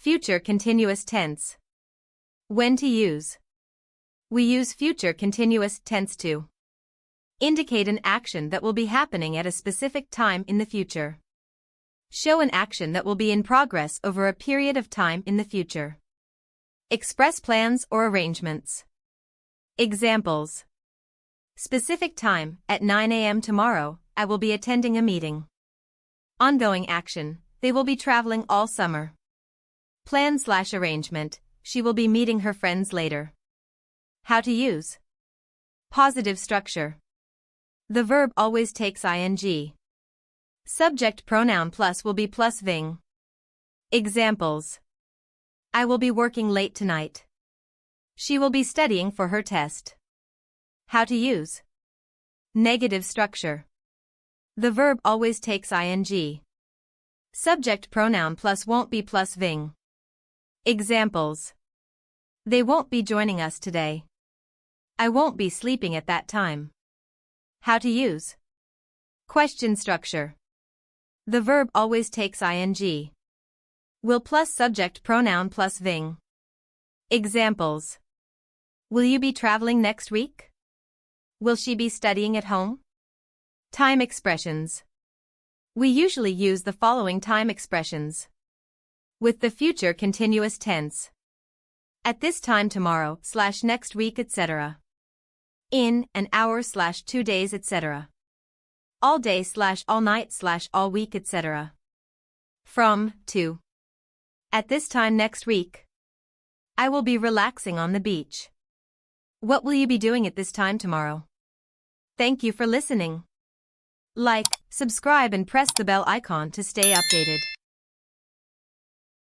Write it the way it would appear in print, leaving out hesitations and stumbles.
Future continuous tense. When to use. We use future continuous tense to indicate an action that will be happening at a specific time in the future. Show an action that will be in progress over a period of time in the future. Express plans or arrangements. Examples. Specific time, at 9 a.m. tomorrow, I will be attending a meeting. Ongoing action, they will be traveling all summer. Plan/arrangement, she will be meeting her friends later. How to use. Positive structure. The verb always takes ing. Subject pronoun plus will be plus ing. Examples. I will be working late tonight. She will be studying for her test. How to use. Negative structure. The verb always takes ing. Subject pronoun plus won't be plus ing. Examples. They won't be joining us today. I won't be sleeping at that time. How to use. Question structure. The verb always takes ing. Will plus subject pronoun plus ing. Examples. Will you be traveling next week? Will she be studying at home? Time expressions. We usually use the following time expressions with the future continuous tense. At this time tomorrow, /next week, etc. In an hour /2 days, etc. All day /all night /all week, etc. From, to. At this time next week. I will be relaxing on the beach. What will you be doing at this time tomorrow? Thank you for listening. Like, subscribe and press the bell icon to stay updated.